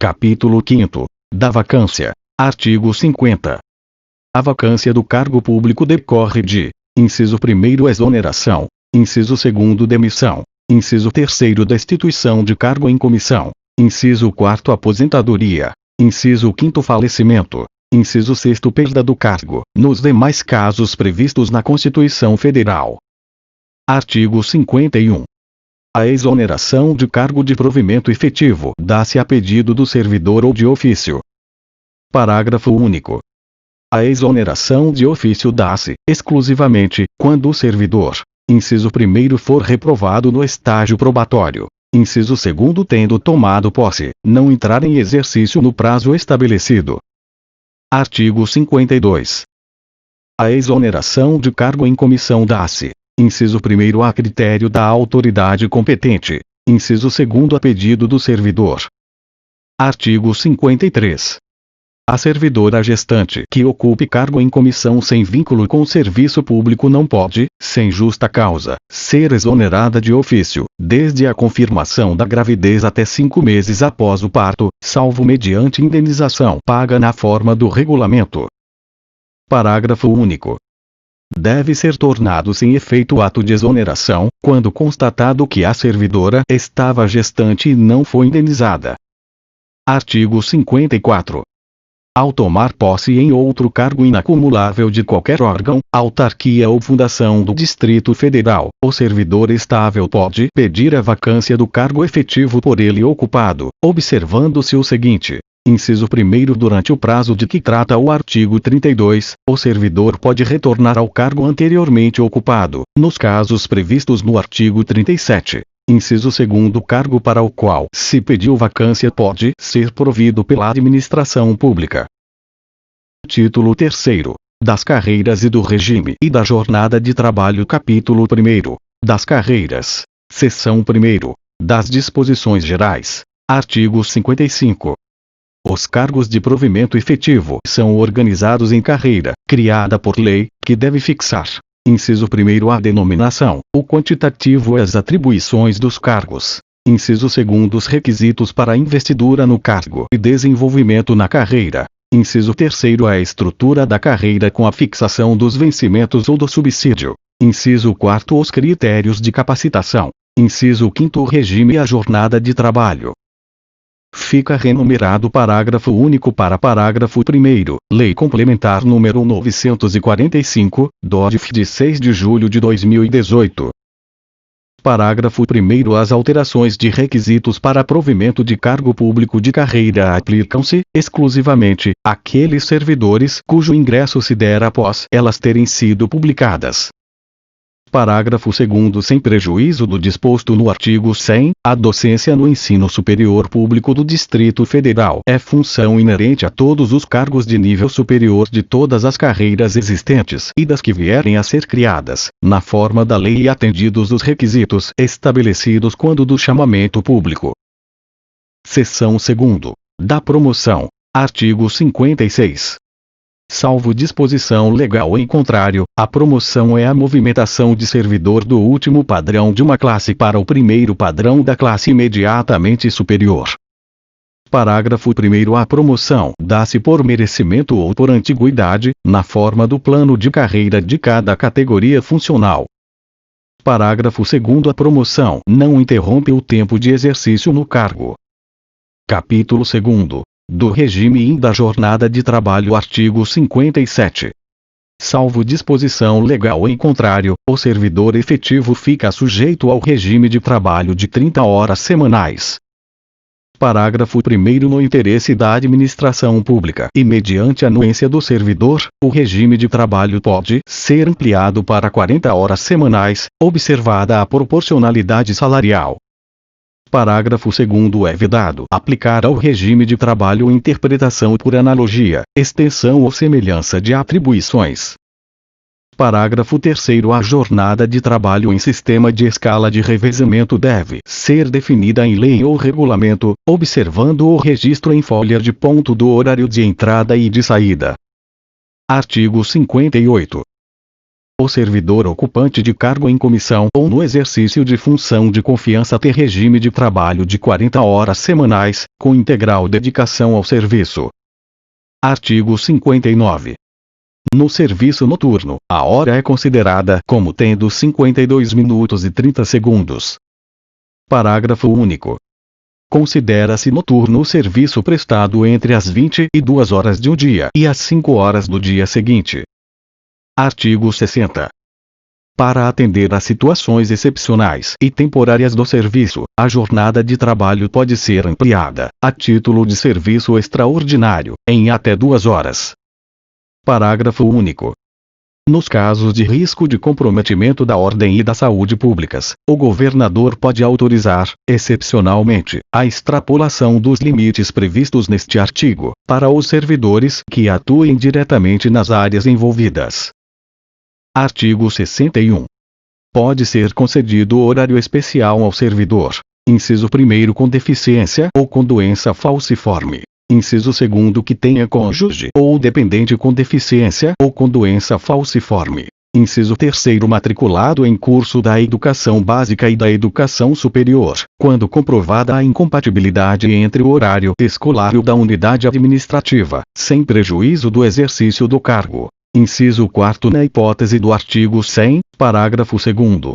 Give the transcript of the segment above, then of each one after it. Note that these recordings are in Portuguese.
Capítulo 5º. Da vacância. Artigo 50. A vacância do cargo público decorre de: inciso 1º, exoneração; inciso 2º, demissão; inciso 3º, destituição de cargo em comissão; inciso 4º, aposentadoria; inciso 5º, falecimento; inciso 6º, perda do cargo, nos demais casos previstos na Constituição Federal. Artigo 51. A exoneração de cargo de provimento efetivo dá-se a pedido do servidor ou de ofício. Parágrafo único. A exoneração de ofício dá-se, exclusivamente, quando o servidor, inciso 1º, for reprovado no estágio probatório; inciso 2º, tendo tomado posse, não entrar em exercício no prazo estabelecido. Artigo 52. A exoneração de cargo em comissão dá-se, inciso 1º, a critério da autoridade competente; inciso 2º, a pedido do servidor. Artigo 53. A servidora gestante que ocupe cargo em comissão sem vínculo com o serviço público não pode, sem justa causa, ser exonerada de ofício, desde a confirmação da gravidez até 5 meses após o parto, salvo mediante indenização paga na forma do regulamento. Parágrafo único. Deve ser tornado sem efeito o ato de exoneração, quando constatado que a servidora estava gestante e não foi indenizada. Artigo 54. Ao tomar posse em outro cargo inacumulável de qualquer órgão, autarquia ou fundação do Distrito Federal, o servidor estável pode pedir a vacância do cargo efetivo por ele ocupado, observando-se o seguinte: inciso 1º, durante o prazo de que trata o artigo 32, o servidor pode retornar ao cargo anteriormente ocupado, nos casos previstos no artigo 37. Inciso 2º, o cargo para o qual se pediu vacância pode ser provido pela administração pública. Título 3º. Das carreiras e do regime e da jornada de trabalho. Capítulo 1º. Das carreiras. Seção 1º. Das disposições gerais. Artigo 55. Os cargos de provimento efetivo são organizados em carreira, criada por lei, que deve fixar: inciso 1º, a denominação, o quantitativo e as atribuições dos cargos; inciso 2º, os requisitos para a investidura no cargo e desenvolvimento na carreira; inciso 3º, a estrutura da carreira com a fixação dos vencimentos ou do subsídio; inciso 4º, os critérios de capacitação; inciso 5º, o regime e a jornada de trabalho. Fica renumerado parágrafo único para parágrafo 1º, Lei Complementar número 945, DODF de 6 de julho de 2018. Parágrafo 1º. As alterações de requisitos para provimento de cargo público de carreira aplicam-se, exclusivamente, àqueles servidores cujo ingresso se der após elas terem sido publicadas. Parágrafo 2º. Sem prejuízo do disposto no artigo 100, a docência no ensino superior público do Distrito Federal é função inerente a todos os cargos de nível superior de todas as carreiras existentes e das que vierem a ser criadas, na forma da lei e atendidos os requisitos estabelecidos quando do chamamento público. Seção 2º. Da promoção. Artigo 56. Salvo disposição legal em contrário, a promoção é a movimentação de servidor do último padrão de uma classe para o primeiro padrão da classe imediatamente superior. Parágrafo 1º. A promoção dá-se por merecimento ou por antiguidade, na forma do plano de carreira de cada categoria funcional. Parágrafo 2º. A promoção não interrompe o tempo de exercício no cargo. Capítulo 2º. Do regime e da jornada de trabalho. Artigo 57. Salvo disposição legal em contrário, o servidor efetivo fica sujeito ao regime de trabalho de 30 horas semanais. Parágrafo 1º. No interesse da administração pública e mediante anuência do servidor, o regime de trabalho pode ser ampliado para 40 horas semanais, observada a proporcionalidade salarial. Parágrafo 2º. É vedado aplicar ao regime de trabalho interpretação por analogia, extensão ou semelhança de atribuições. Parágrafo 3º. A jornada de trabalho em sistema de escala de revezamento deve ser definida em lei ou regulamento, observando o registro em folha de ponto do horário de entrada e de saída. Artigo 58. o servidor ocupante de cargo em comissão ou no exercício de função de confiança ter regime de trabalho de 40 horas semanais, com integral dedicação ao serviço. Artigo 59. No serviço noturno, a hora é considerada como tendo 52 minutos e 30 segundos. Parágrafo único. Considera-se noturno o serviço prestado entre as 22 horas de um dia e as 5 horas do dia seguinte. Artigo 60. Para atender a situações excepcionais e temporárias do serviço, a jornada de trabalho pode ser ampliada, a título de serviço extraordinário, em até 2 horas. Parágrafo único. Nos casos de risco de comprometimento da ordem e da saúde públicas, o governador pode autorizar, excepcionalmente, a extrapolação dos limites previstos neste artigo, para os servidores que atuem diretamente nas áreas envolvidas. Artigo 61. Pode ser concedido horário especial ao servidor, inciso 1º com deficiência ou com doença falciforme. Inciso 2º que tenha cônjuge ou dependente com deficiência ou com doença falciforme. Inciso 3º matriculado em curso da educação básica e da educação superior, quando comprovada a incompatibilidade entre o horário escolar e o da unidade administrativa, sem prejuízo do exercício do cargo. Inciso 4º na hipótese do artigo 100, parágrafo 2º.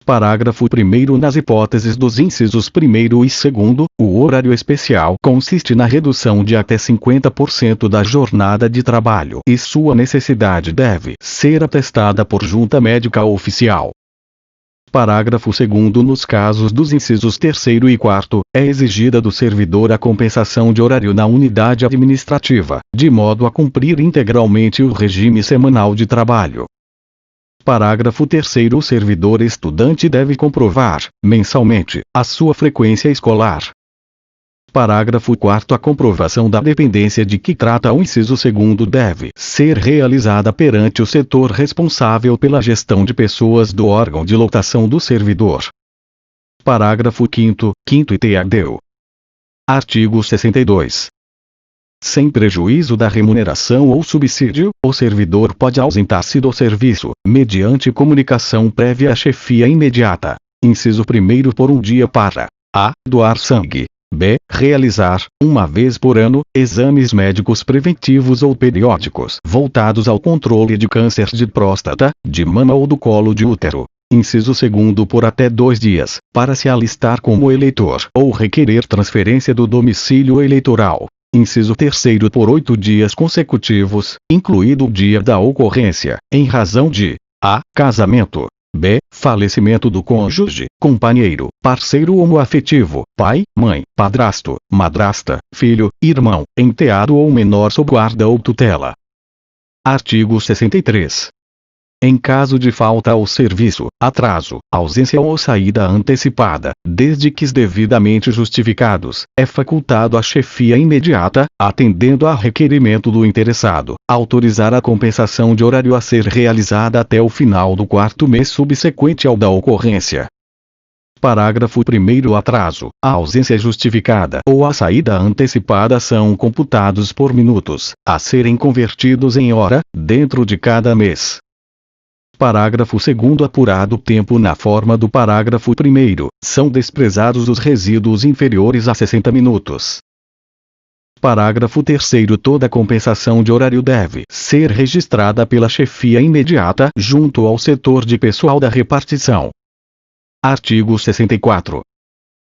Parágrafo 1º nas hipóteses dos incisos 1º e 2º, o horário especial consiste na redução de até 50% da jornada de trabalho e sua necessidade deve ser atestada por junta médica oficial. Parágrafo 2º nos casos dos incisos 3º e 4º, é exigida do servidor a compensação de horário na unidade administrativa, de modo a cumprir integralmente o regime semanal de trabalho. Parágrafo 3º o servidor estudante deve comprovar, mensalmente, a sua frequência escolar. Parágrafo 4º a comprovação da dependência de que trata o inciso 2º deve ser realizada perante o setor responsável pela gestão de pessoas do órgão de lotação do servidor. Parágrafo 5º e t.ad. Artigo 62. Sem prejuízo da remuneração ou subsídio, o servidor pode ausentar-se do serviço, mediante comunicação prévia à chefia imediata. Inciso 1º por um dia para a. Doar sangue. b. Realizar, uma vez por ano, exames médicos preventivos ou periódicos voltados ao controle de câncer de próstata, de mama ou do colo de útero. Inciso 2º por até 2 dias, para se alistar como eleitor ou requerer transferência do domicílio eleitoral. Inciso 3º por 8 dias consecutivos, incluído o dia da ocorrência, em razão de a. Casamento. b. Falecimento do cônjuge, companheiro, parceiro homoafetivo, pai, mãe, padrasto, madrasta, filho, irmão, enteado ou menor sob guarda ou tutela. Artigo 63. Em caso de falta ao serviço, atraso, ausência ou saída antecipada, desde que devidamente justificados, é facultado à chefia imediata, atendendo a requerimento do interessado, autorizar a compensação de horário a ser realizada até o final do 4º mês subsequente ao da ocorrência. Parágrafo 1º atraso, a ausência justificada ou a saída antecipada são computados por minutos, a serem convertidos em hora, dentro de cada mês. Parágrafo 2º apurado o tempo na forma do parágrafo 1º, são desprezados os resíduos inferiores a 60 minutos. Parágrafo 3º toda compensação de horário deve ser registrada pela chefia imediata junto ao setor de pessoal da repartição. Artigo 64.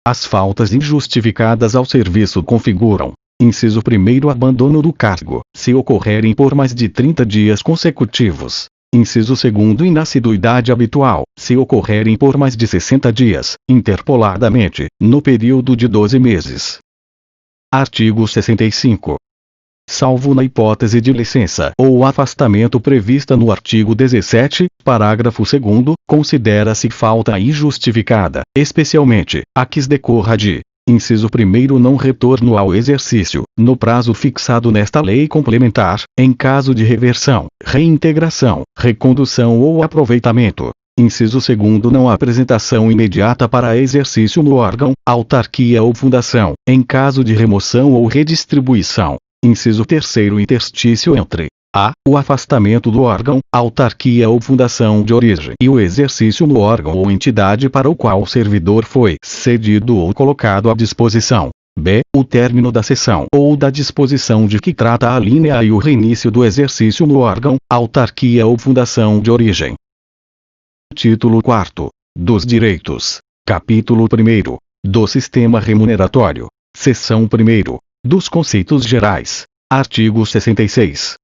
As faltas injustificadas ao serviço configuram: inciso 1º abandono do cargo, se ocorrerem por mais de 30 dias consecutivos. Inciso 2º inassiduidade habitual, se ocorrerem por mais de 60 dias, interpoladamente, no período de 12 meses. Artigo 65. Salvo na hipótese de licença ou afastamento prevista no artigo 17, parágrafo 2º, considera-se falta injustificada, especialmente, a que decorra de: inciso 1º não retorno ao exercício, no prazo fixado nesta lei complementar, em caso de reversão, reintegração, recondução ou aproveitamento. Inciso 2º não apresentação imediata para exercício no órgão, autarquia ou fundação, em caso de remoção ou redistribuição. Inciso 3º interstício entre A. O afastamento do órgão, autarquia ou fundação de origem e o exercício no órgão ou entidade para o qual o servidor foi cedido ou colocado à disposição. B. O término da sessão ou da disposição de que trata a linha A e o reinício do exercício no órgão, autarquia ou fundação de origem. Título 4. Dos direitos. Capítulo 1. Do sistema remuneratório. Seção 1. Dos conceitos gerais. Artigo 66.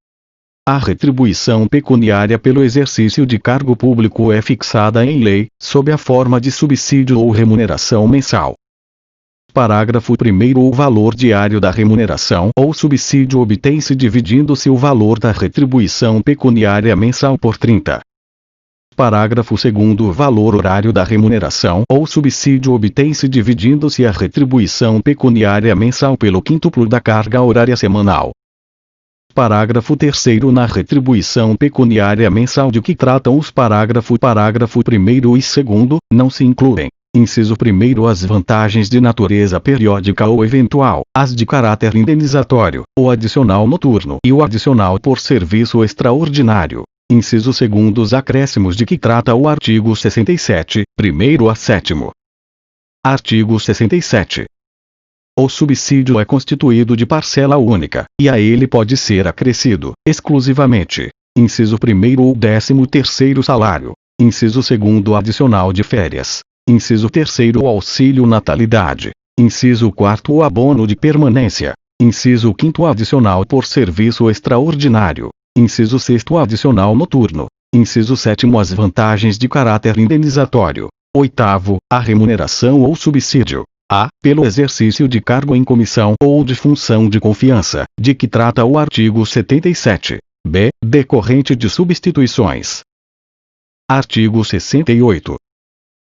A retribuição pecuniária pelo exercício de cargo público é fixada em lei, sob a forma de subsídio ou remuneração mensal. Parágrafo 1º. O valor diário da remuneração ou subsídio obtém-se dividindo-se o valor da retribuição pecuniária mensal por 30. Parágrafo 2º. O valor horário da remuneração ou subsídio obtém-se dividindo-se a retribuição pecuniária mensal pelo quíntuplo da carga horária semanal. Parágrafo 3º. Na retribuição pecuniária mensal de que tratam os parágrafo 1º e 2º, não se incluem: inciso 1º, as vantagens de natureza periódica ou eventual, as de caráter indenizatório, o adicional noturno e o adicional por serviço extraordinário. Inciso 2º, os acréscimos de que trata o artigo 67, 1º a 7º. Artigo 67. O subsídio é constituído de parcela única, e a ele pode ser acrescido, exclusivamente: inciso 1º, o 13º salário; inciso 2º, adicional de férias; inciso 3º, o auxílio natalidade; inciso 4º, o abono de permanência; inciso 5º, adicional por serviço extraordinário; inciso 6º, adicional noturno; inciso 7º, as vantagens de caráter indenizatório; 8º, a remuneração ou subsídio: a. Pelo exercício de cargo em comissão ou de função de confiança, de que trata o artigo 77. B. Decorrente de substituições. Artigo 68.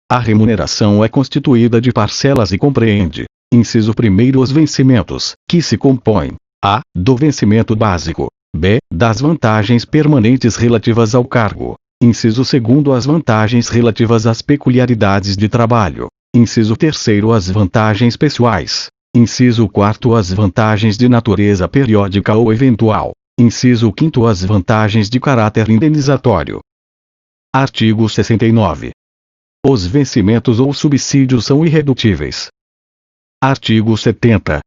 A remuneração é constituída de parcelas e compreende: inciso 1º, os vencimentos, que se compõem: a. Do vencimento básico; b. Das vantagens permanentes relativas ao cargo; inciso 2º, as vantagens relativas às peculiaridades de trabalho; inciso 3º, as vantagens pessoais; inciso 4º, as vantagens de natureza periódica ou eventual; inciso 5º, as vantagens de caráter indenizatório. Artigo 69. Os vencimentos ou subsídios são irredutíveis. Artigo 70.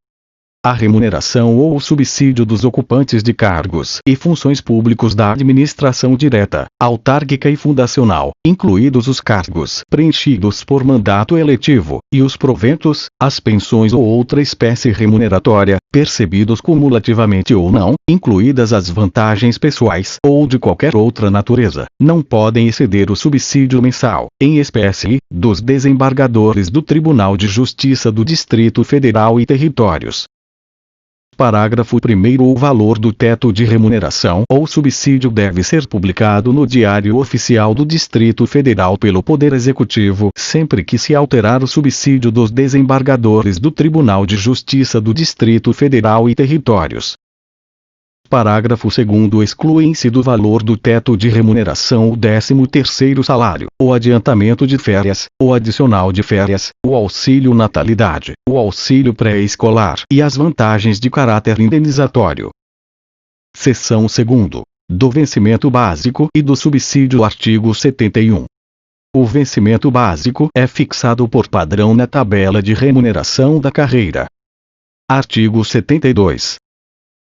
A remuneração ou o subsídio dos ocupantes de cargos e funções públicos da administração direta, autárquica e fundacional, incluídos os cargos preenchidos por mandato eletivo, e os proventos, as pensões ou outra espécie remuneratória, percebidos cumulativamente ou não, incluídas as vantagens pessoais ou de qualquer outra natureza, não podem exceder o subsídio mensal, em espécie, dos desembargadores do Tribunal de Justiça do Distrito Federal e Territórios. Parágrafo 1º. O valor do teto de remuneração ou subsídio deve ser publicado no Diário Oficial do Distrito Federal pelo Poder Executivo sempre que se alterar o subsídio dos desembargadores do Tribunal de Justiça do Distrito Federal e Territórios. Parágrafo 2º. Excluem-se do valor do teto de remuneração o 13º salário, o adiantamento de férias, o adicional de férias, o auxílio natalidade, o auxílio pré-escolar e as vantagens de caráter indenizatório. Seção 2º. Do vencimento básico e do subsídio. Artigo 71. O vencimento básico é fixado por padrão na tabela de remuneração da carreira. Artigo 72.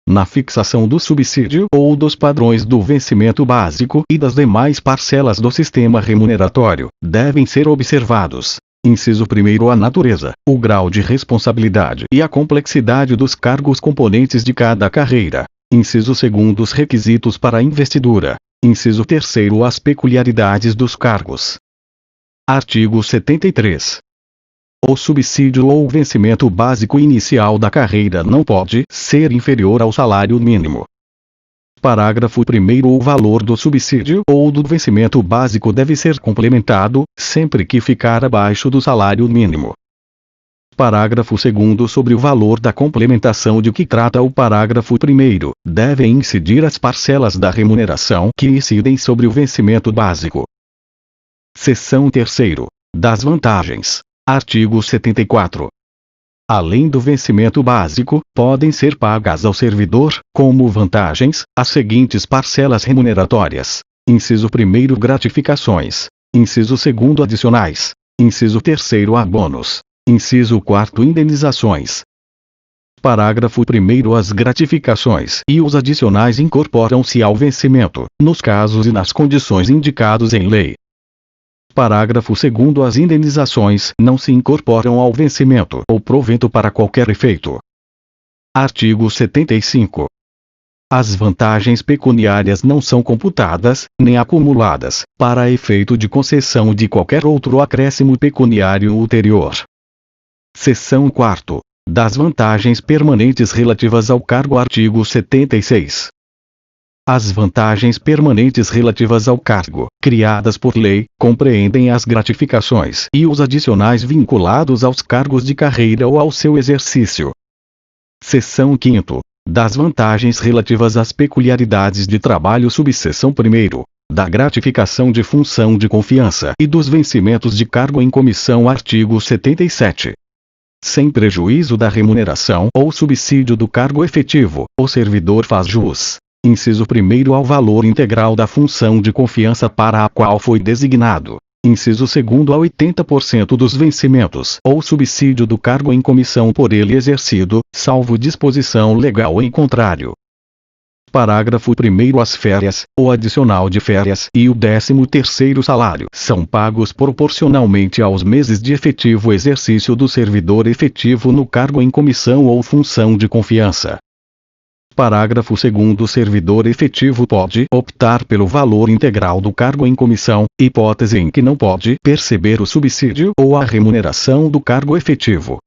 Na fixação do subsídio ou dos padrões do vencimento básico e das demais parcelas do sistema remuneratório, devem ser observados: inciso 1º, a natureza, o grau de responsabilidade e a complexidade dos cargos componentes de cada carreira; inciso 2º, os requisitos para a investidura; inciso 3º, as peculiaridades dos cargos. Artigo 73. O subsídio ou vencimento básico inicial da carreira não pode ser inferior ao salário mínimo. Parágrafo 1º. O valor do subsídio ou do vencimento básico deve ser complementado, sempre que ficar abaixo do salário mínimo. Parágrafo 2º. Sobre o valor da complementação de que trata o parágrafo 1º, devem incidir as parcelas da remuneração que incidem sobre o vencimento básico. Seção 3ª. Das vantagens. Artigo 74. Além do vencimento básico, podem ser pagas ao servidor, como vantagens, as seguintes parcelas remuneratórias. Inciso 1º, gratificações. Inciso 2º, adicionais. Inciso 3º, abonos. Inciso 4º, indenizações. Parágrafo 1º. As gratificações e os adicionais incorporam-se ao vencimento, nos casos e nas condições indicados em lei. Parágrafo 2º. As indenizações não se incorporam ao vencimento ou provento para qualquer efeito. Artigo 75. As vantagens pecuniárias não são computadas, nem acumuladas, para efeito de concessão de qualquer outro acréscimo pecuniário ulterior. Seção 4ª. Das vantagens permanentes relativas ao cargo. Artigo 76. As vantagens permanentes relativas ao cargo, criadas por lei, compreendem as gratificações e os adicionais vinculados aos cargos de carreira ou ao seu exercício. Seção 5ª. Das vantagens relativas às peculiaridades de trabalho. Subseção 1ª. Da gratificação de função de confiança e dos vencimentos de cargo em comissão. Artigo 77. Sem prejuízo da remuneração ou subsídio do cargo efetivo, o servidor faz jus. Inciso 1º ao valor integral da função de confiança para a qual foi designado. Inciso 2º a 80% dos vencimentos ou subsídio do cargo em comissão por ele exercido, salvo disposição legal em contrário. Parágrafo 1º. As férias, o adicional de férias e o 13º salário são pagos proporcionalmente aos meses de efetivo exercício do servidor efetivo no cargo em comissão ou função de confiança. Parágrafo 2º. O servidor efetivo pode optar pelo valor integral do cargo em comissão, hipótese em que não pode perceber o subsídio ou a remuneração do cargo efetivo.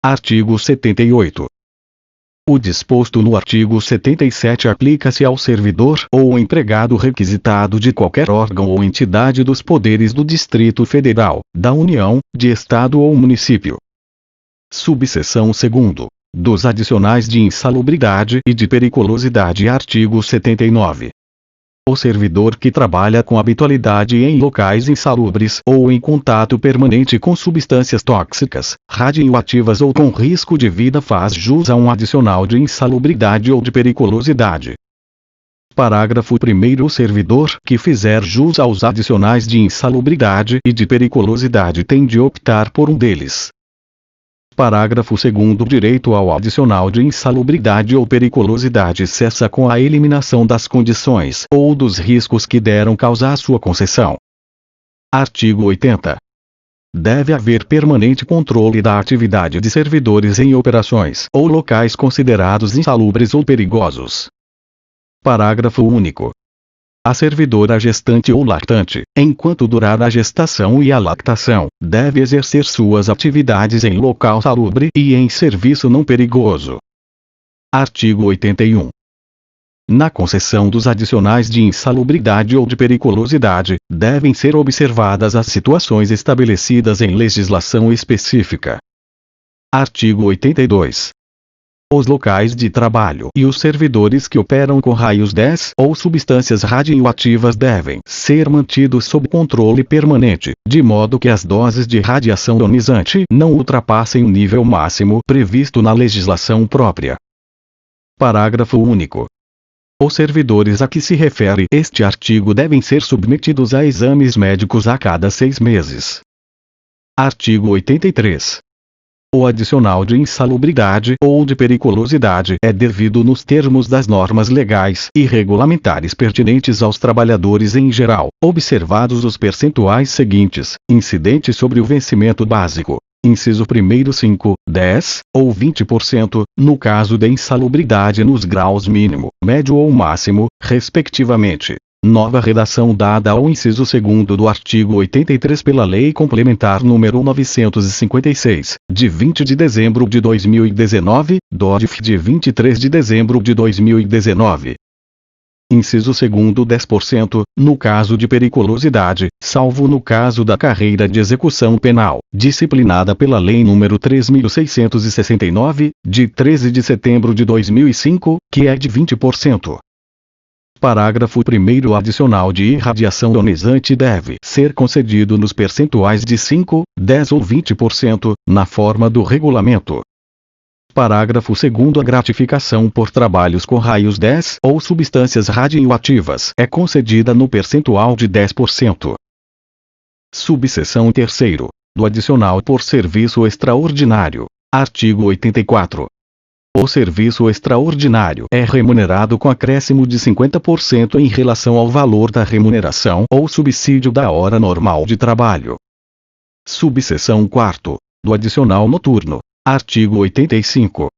Artigo 78. O disposto no artigo 77 aplica-se ao servidor ou empregado requisitado de qualquer órgão ou entidade dos poderes do Distrito Federal, da União, de Estado ou município. Subseção 2ª. Dos adicionais de insalubridade e de periculosidade. Artigo 79. O servidor que trabalha com habitualidade em locais insalubres ou em contato permanente com substâncias tóxicas, radioativas ou com risco de vida faz jus a um adicional de insalubridade ou de periculosidade. Parágrafo 1º. O servidor que fizer jus aos adicionais de insalubridade e de periculosidade tem de optar por um deles. Parágrafo 2º. O direito ao adicional de insalubridade ou periculosidade cessa com a eliminação das condições ou dos riscos que deram causa à sua concessão. Artigo 80. Deve haver permanente controle da atividade de servidores em operações ou locais considerados insalubres ou perigosos. Parágrafo único. A servidora gestante ou lactante, enquanto durar a gestação e a lactação, deve exercer suas atividades em local salubre e em serviço não perigoso. Artigo 81. Na concessão dos adicionais de insalubridade ou de periculosidade, devem ser observadas as situações estabelecidas em legislação específica. Artigo 82. Os locais de trabalho e os servidores que operam com raios 10 ou substâncias radioativas devem ser mantidos sob controle permanente, de modo que as doses de radiação ionizante não ultrapassem o nível máximo previsto na legislação própria. Parágrafo único. Os servidores a que se refere este artigo devem ser submetidos a exames médicos a cada 6 meses. Artigo 83. O adicional de insalubridade ou de periculosidade é devido nos termos das normas legais e regulamentares pertinentes aos trabalhadores em geral, observados os percentuais seguintes: incidente sobre o vencimento básico. Inciso 1º 5, 10, ou 20%, no caso de insalubridade nos graus mínimo, médio ou máximo, respectivamente. Nova redação dada ao inciso 2º do artigo 83 pela Lei Complementar nº 956, de 20 de dezembro de 2019, DODF de 23 de dezembro de 2019. Inciso 2º 10%, no caso de periculosidade, salvo no caso da carreira de execução penal, disciplinada pela Lei nº 3.669, de 13 de setembro de 2005, que é de 20%. Parágrafo 1º. O adicional de irradiação ionizante deve ser concedido nos percentuais de 5, 10 ou 20%, na forma do regulamento. Parágrafo 2º. A gratificação por trabalhos com raios 10 ou substâncias radioativas é concedida no percentual de 10%. Subseção 3º. Do adicional por serviço extraordinário. Artigo 84. O serviço extraordinário é remunerado com acréscimo de 50% em relação ao valor da remuneração ou subsídio da hora normal de trabalho. Subseção 4º. Do adicional noturno. Artigo 85.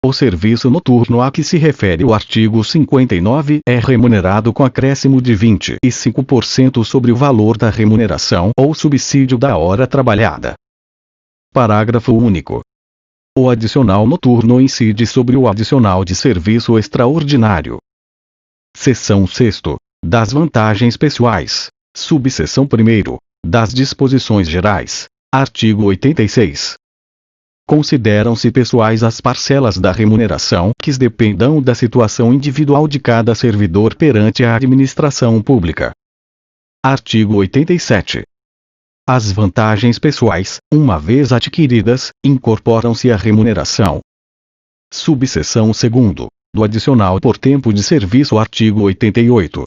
O serviço noturno a que se refere o artigo 59 é remunerado com acréscimo de 25% sobre o valor da remuneração ou subsídio da hora trabalhada. Parágrafo único. O adicional noturno incide sobre o adicional de serviço extraordinário. Seção 6º. Das vantagens pessoais. Subseção 1º. Das disposições gerais. Artigo 86. Consideram-se pessoais as parcelas da remuneração que dependam da situação individual de cada servidor perante a administração pública. Artigo 87. As vantagens pessoais, uma vez adquiridas, incorporam-se à remuneração. Subseção 2º. Do adicional por tempo de serviço. Artigo 88.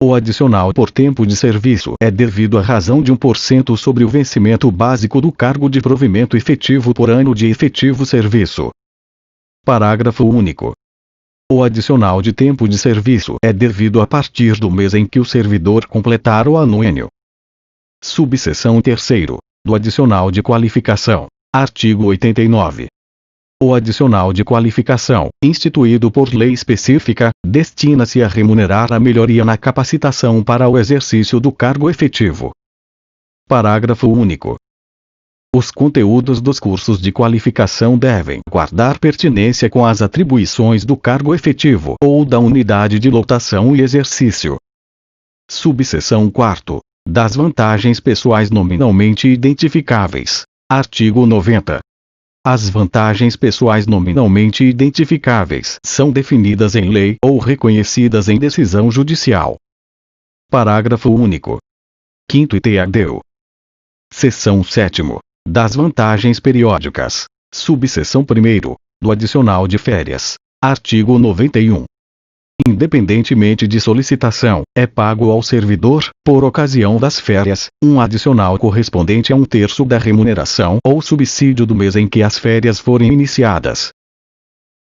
O adicional por tempo de serviço é devido à razão de 1% sobre o vencimento básico do cargo de provimento efetivo por ano de efetivo serviço. Parágrafo único. O adicional de tempo de serviço é devido a partir do mês em que o servidor completar o anuênio. Subseção 3º. Do adicional de qualificação. Artigo 89. O adicional de qualificação, instituído por lei específica, destina-se a remunerar a melhoria na capacitação para o exercício do cargo efetivo. Parágrafo único. Os conteúdos dos cursos de qualificação devem guardar pertinência com as atribuições do cargo efetivo ou da unidade de lotação e exercício. Subseção 4º. Das vantagens pessoais nominalmente identificáveis. Artigo 90. As vantagens pessoais nominalmente identificáveis são definidas em lei ou reconhecidas em decisão judicial. Parágrafo único. 5º item. Seção 7ª. Das vantagens periódicas. Subseção 1º. Do adicional de férias. Artigo 91. Independentemente de solicitação, é pago ao servidor, por ocasião das férias, um adicional correspondente a 1/3 da remuneração ou subsídio do mês em que as férias forem iniciadas.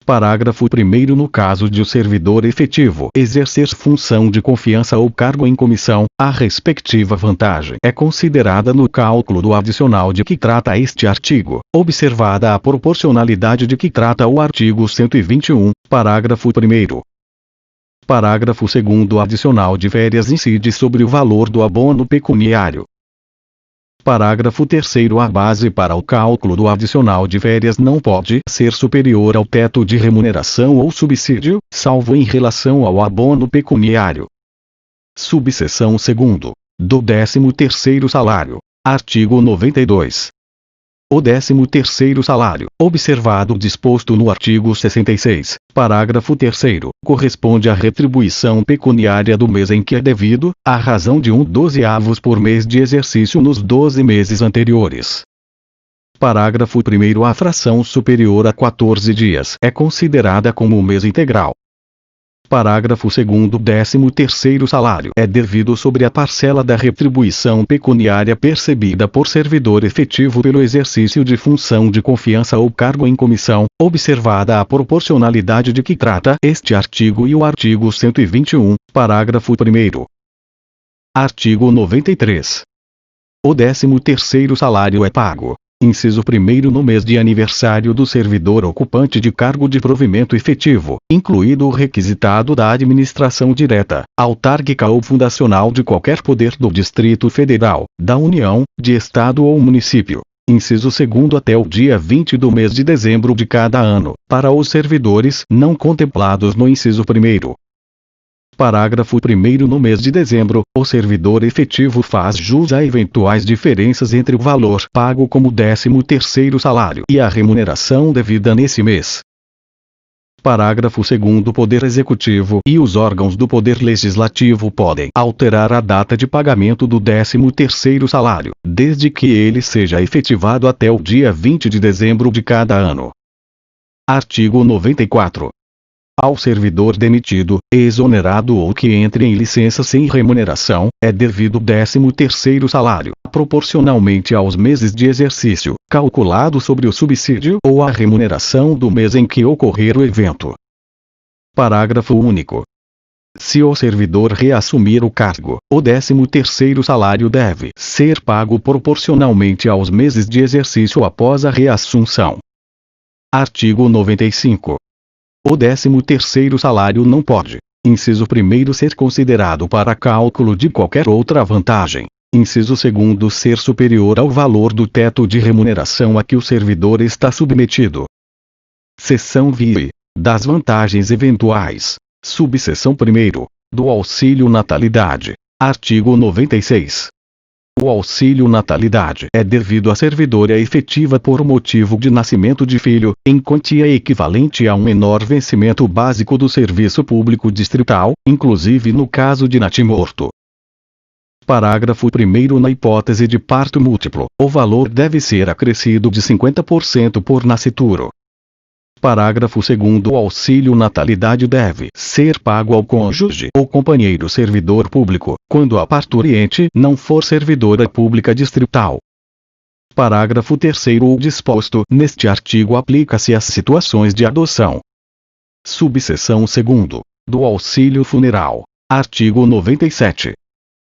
Parágrafo 1º. No caso de o servidor efetivo exercer função de confiança ou cargo em comissão, a respectiva vantagem é considerada no cálculo do adicional de que trata este artigo, observada a proporcionalidade de que trata o artigo 121, parágrafo 1º. Parágrafo 2º. O adicional de férias incide sobre o valor do abono pecuniário. Parágrafo 3º. A base para o cálculo do adicional de férias não pode ser superior ao teto de remuneração ou subsídio, salvo em relação ao abono pecuniário. Subseção 2º. Do 13º salário. Artigo 92. O 13º salário, observado o disposto no artigo 66, parágrafo 3º, corresponde à retribuição pecuniária do mês em que é devido, à razão de 1/12 por mês de exercício nos 12 meses anteriores. Parágrafo 1º. A fração superior a 14 dias é considerada como um mês integral. Parágrafo 2º. 13º salário é devido sobre a parcela da retribuição pecuniária percebida por servidor efetivo pelo exercício de função de confiança ou cargo em comissão, observada a proporcionalidade de que trata este artigo e o artigo 121, parágrafo 1º. Artigo 93. O 13º salário é pago, inciso 1º, no mês de aniversário do servidor ocupante de cargo de provimento efetivo, incluído o requisitado da administração direta, autárquica ou fundacional de qualquer poder do Distrito Federal, da União, de Estado ou município. Inciso 2º, até o dia 20 do mês de dezembro de cada ano, para os servidores não contemplados no inciso 1º. Parágrafo 1º. No mês de dezembro, o servidor efetivo faz jus a eventuais diferenças entre o valor pago como 13º salário e a remuneração devida nesse mês. Parágrafo 2º. O Poder Executivo e os órgãos do Poder Legislativo podem alterar a data de pagamento do 13º salário, desde que ele seja efetivado até o dia 20 de dezembro de cada ano. Artigo 94. Ao servidor demitido, exonerado ou que entre em licença sem remuneração, é devido o 13º salário, proporcionalmente aos meses de exercício, calculado sobre o subsídio ou a remuneração do mês em que ocorrer o evento. Parágrafo único. Se o servidor reassumir o cargo, o 13º salário deve ser pago proporcionalmente aos meses de exercício após a reassunção. Artigo 95. O 13º salário não pode, inciso 1º, ser considerado para cálculo de qualquer outra vantagem. Inciso 2º, ser superior ao valor do teto de remuneração a que o servidor está submetido. Seção VI. Das vantagens eventuais. Subseção 1º. Do auxílio natalidade. Artigo 96. O auxílio natalidade é devido à servidora efetiva por motivo de nascimento de filho, em quantia equivalente a um menor vencimento básico do serviço público distrital, inclusive no caso de natimorto. Parágrafo 1º. Na hipótese de parto múltiplo, o valor deve ser acrescido de 50% por nascituro. Parágrafo 2º. O auxílio natalidade deve ser pago ao cônjuge ou companheiro servidor público, quando a parturiente não for servidora pública distrital. Parágrafo 3º. O disposto neste artigo aplica-se às situações de adoção. Subseção 2º. Do auxílio funeral. Artigo 97.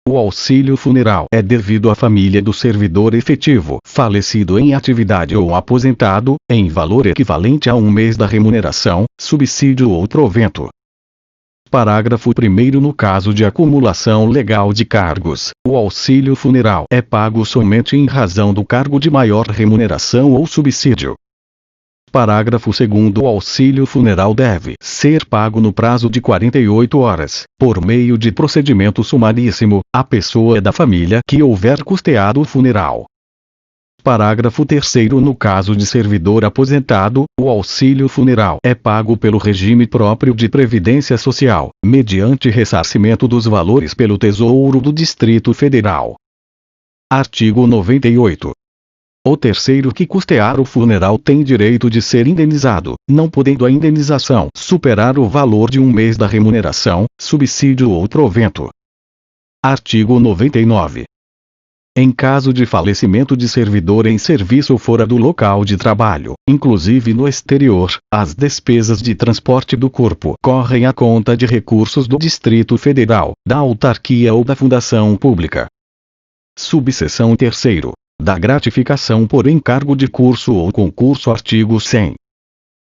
O auxílio funeral é devido à família do servidor efetivo, falecido em atividade ou aposentado, em valor equivalente a um mês da remuneração, subsídio ou provento. Parágrafo 1º. No caso de acumulação legal de cargos, o auxílio funeral é pago somente em razão do cargo de maior remuneração ou subsídio. Parágrafo 2º. O auxílio funeral deve ser pago no prazo de 48 horas, por meio de procedimento sumaríssimo, à pessoa da família que houver custeado o funeral. Parágrafo 3º. No caso de servidor aposentado, o auxílio funeral é pago pelo regime próprio de previdência social, mediante ressarcimento dos valores pelo Tesouro do Distrito Federal. Artigo 98. O terceiro que custear o funeral tem direito de ser indenizado, não podendo a indenização superar o valor de um mês da remuneração, subsídio ou provento. Artigo 99. Em caso de falecimento de servidor em serviço fora do local de trabalho, inclusive no exterior, as despesas de transporte do corpo correm à conta de recursos do Distrito Federal, da autarquia ou da fundação pública. Subseção 3º. Da gratificação por encargo de curso ou concurso. Artigo 100.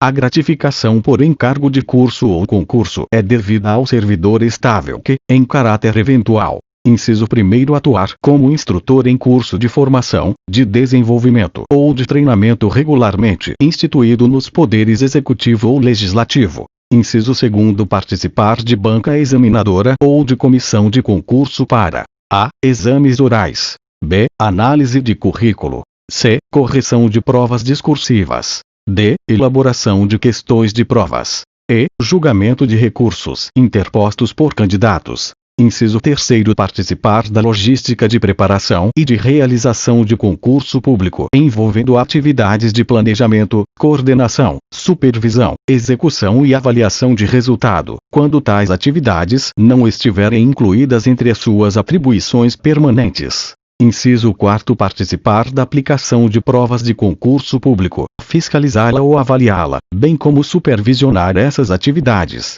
A gratificação por encargo de curso ou concurso é devida ao servidor estável que, em caráter eventual, inciso 1º, atuar como instrutor em curso de formação, de desenvolvimento ou de treinamento regularmente instituído nos poderes executivo ou legislativo. Inciso 2º, participar de banca examinadora ou de comissão de concurso para a. Exames orais. B. Análise de currículo. C. Correção de provas discursivas. D. Elaboração de questões de provas. E. Julgamento de recursos interpostos por candidatos. Inciso 3º, participar da logística de preparação e de realização de concurso público envolvendo atividades de planejamento, coordenação, supervisão, execução e avaliação de resultado, quando tais atividades não estiverem incluídas entre as suas atribuições permanentes. Inciso 4º, participar da aplicação de provas de concurso público, fiscalizá-la ou avaliá-la, bem como supervisionar essas atividades.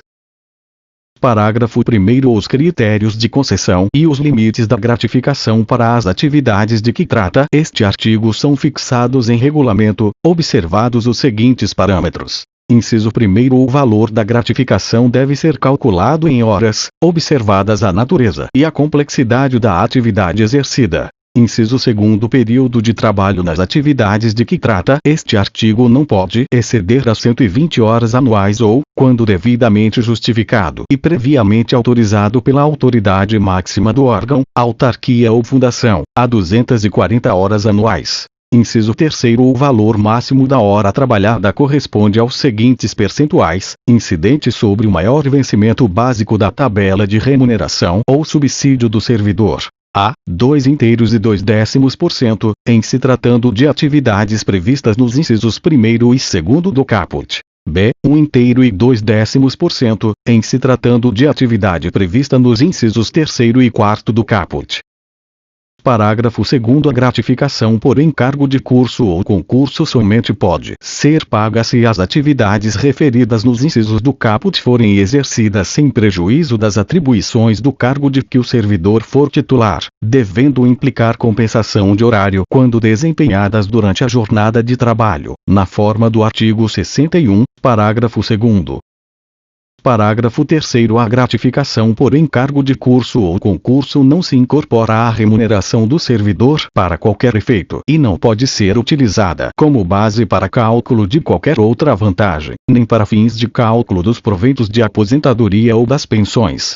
Parágrafo 1º. Os critérios de concessão e os limites da gratificação para as atividades de que trata este artigo são fixados em regulamento, observados os seguintes parâmetros. Inciso 1º. O valor da gratificação deve ser calculado em horas, observadas a natureza e a complexidade da atividade exercida. Inciso 2º. O período de trabalho nas atividades de que trata este artigo não pode exceder as 120 horas anuais ou, quando devidamente justificado e previamente autorizado pela autoridade máxima do órgão, autarquia ou fundação, a 240 horas anuais. Inciso 3º, o valor máximo da hora trabalhada corresponde aos seguintes percentuais, incidente sobre o maior vencimento básico da tabela de remuneração ou subsídio do servidor. A. 2/2 e 2/10%, em se tratando de atividades previstas nos incisos 1º e 2º do caput. B. 1/2 e 2/10%, em se tratando de atividade prevista nos incisos 3º e 4º do caput. Parágrafo 2º. A gratificação por encargo de curso ou concurso somente pode ser paga se as atividades referidas nos incisos do caput forem exercidas sem prejuízo das atribuições do cargo de que o servidor for titular, devendo implicar compensação de horário quando desempenhadas durante a jornada de trabalho, na forma do artigo 61, parágrafo 2º. Parágrafo 3º. A gratificação por encargo de curso ou concurso não se incorpora à remuneração do servidor para qualquer efeito e não pode ser utilizada como base para cálculo de qualquer outra vantagem, nem para fins de cálculo dos proventos de aposentadoria ou das pensões.